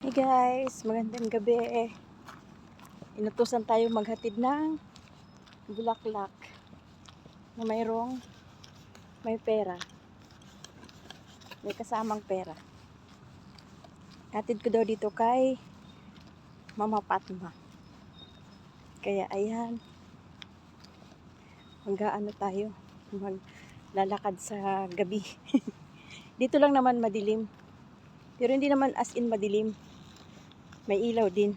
Hey guys, magandang gabi. Inutusan tayo maghatid ng bulaklak na may pera. May kasamang pera. Hatid ko daw dito kay Mama Fatma. Kaya ayan, maglalakad sa gabi. Dito lang naman madilim. Pero hindi naman as in madilim. May ilaw din.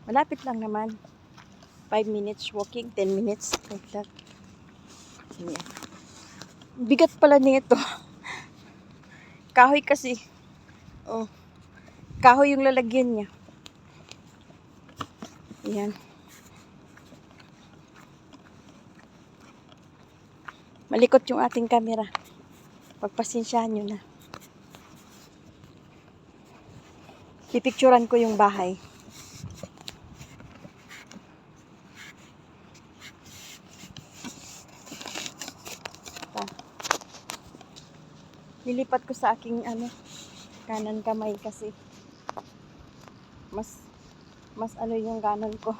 Malapit lang naman. 5 minutes walking, 10 minutes like that. Ayan. Bigat pala nito. Kahoy kasi. Oh. Kahoy yung lalagyan niya. Ayan. Malikot yung ating camera. Pagpasensyahan nyo na. Pipicturan ko yung bahay. Lilipat ko sa aking kanan kamay kasi mas yung ganon ko.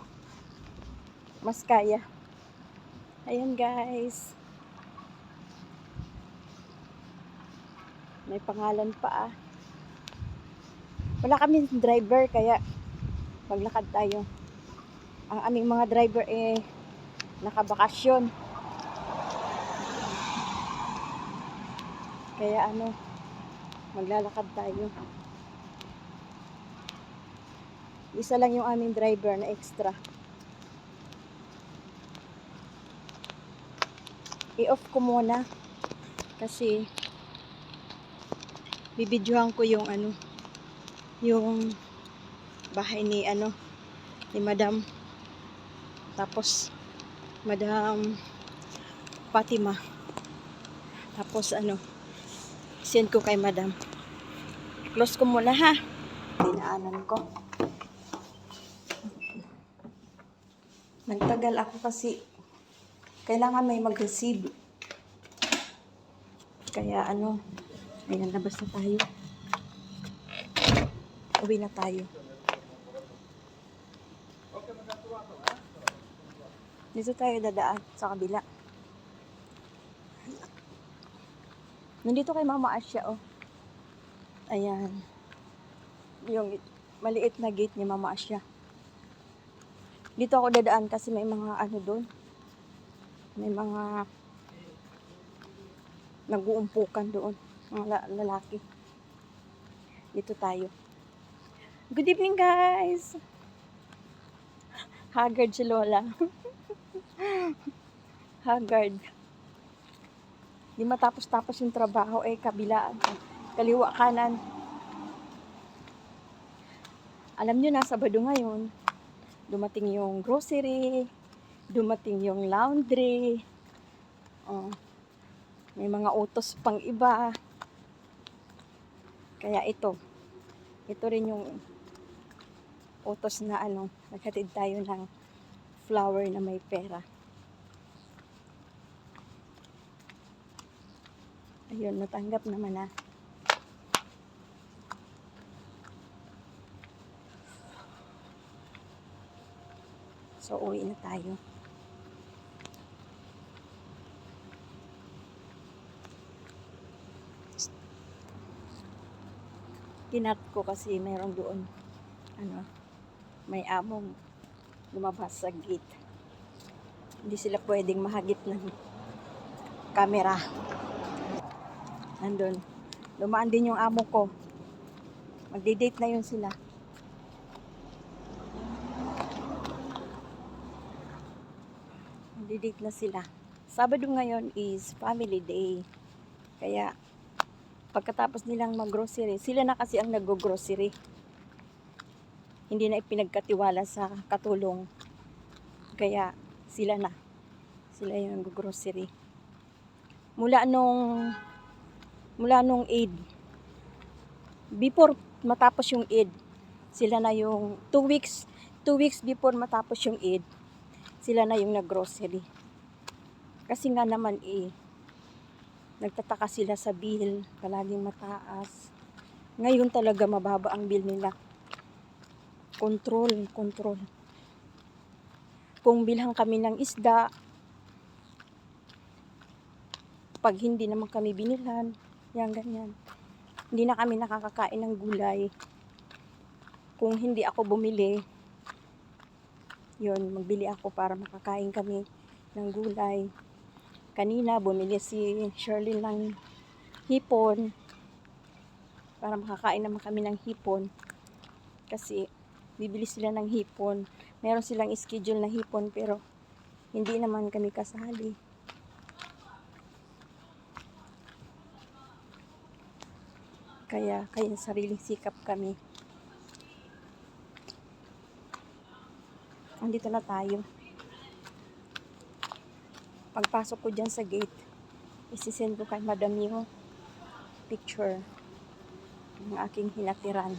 Mas kaya. Ayan guys. May pangalan pa Wala kami driver kaya maglakad tayo. Ang aming mga driver nakabakasyon. Kaya maglalakad tayo. Isa lang yung aming driver na extra. I-off ko muna kasi bibidyohan ko yung yung bahay ni Madam. Tapos Madam Fatima. Tapos send ko kay Madam. Close ko muna ha. Dinaanan ko. Nagtagal ako kasi kailangan may mag-receive. Kaya ayan, labas na tayo. Uwi na tayo. Dito tayo dadaan sa kabila. Nandito kay Mama Asya Ayan. Yung maliit na gate ni Mama Asya. Dito ako dadaan kasi may mga doon. May mga nag-uumpukan doon. Mga lalaki. Dito tayo. Good evening guys! Haggard si Lola. Haggard. Di matapos-tapos yung trabaho kabilaan. Kaliwa kanan. Alam nyo na, Sabado ngayon. Dumating yung grocery. Dumating yung laundry. May mga utos pang iba. Kaya ito rin yung utos na naghatid tayo ng flower na may pera. Ayun, natanggap naman So, uwi na tayo. Kinat ko kasi mayroon doon may among lumabas sa gate. Hindi sila pwedeng mahagip ng camera. Nandun. Dumaan din yung amo ko. Magdi-date na yun sila. Magdi-date na sila. Sabado ngayon is family day. Kaya pagkatapos nilang mag-grocery, sila na kasi ang nag-grocery. Hindi na ipinagkatiwala sa katulong. Kaya sila yung nag-grocery. Mula nung Eid. Before matapos yung Eid, sila na yung 2 weeks before matapos yung Eid, sila na yung nag-grocery. Kasi nga naman nagtataka sila sa bill, palaging mataas. Ngayon talaga mababa ang bill nila. Control. Kung bilhan kami ng isda, pag hindi naman kami binilhan, yan ganyan. Hindi na kami nakakakain ng gulay. Kung hindi ako bumili, yun, magbili ako para makakain kami ng gulay. Kanina, bumili si Shirley ng hipon para makakain naman kami ng hipon. Kasi, bibili sila ng hipon. Meron silang schedule na hipon pero hindi naman kami kasali. Kaya sariling sikap kami. Andito na tayo. Pagpasok ko dyan sa gate, isisend ko kay madam yung picture ng aking hinatiran.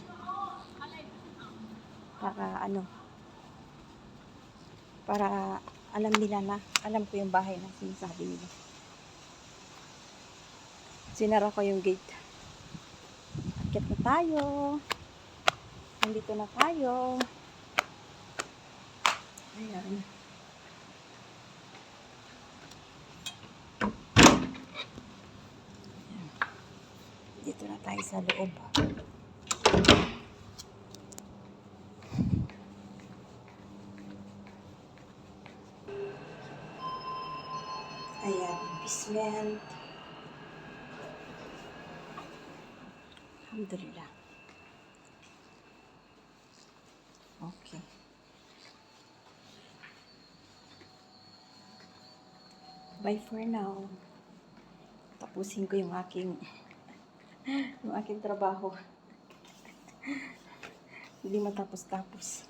Para alam nila na, alam ko yung bahay na sinasabi nila. Sinara ko yung gate. Akit na tayo. Nandito na tayo. Ayan. Dito na tayo sa loob. Ayan, basement. Alhamdulillah. Okay. Bye for now. Tapusin ko yung aking trabaho. Hindi matapos-tapos.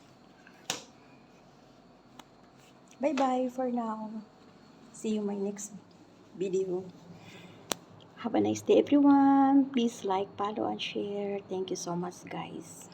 Bye-bye for now. See you in my next video. Have a nice day, everyone. Please like, follow, and share. Thank you so much, guys.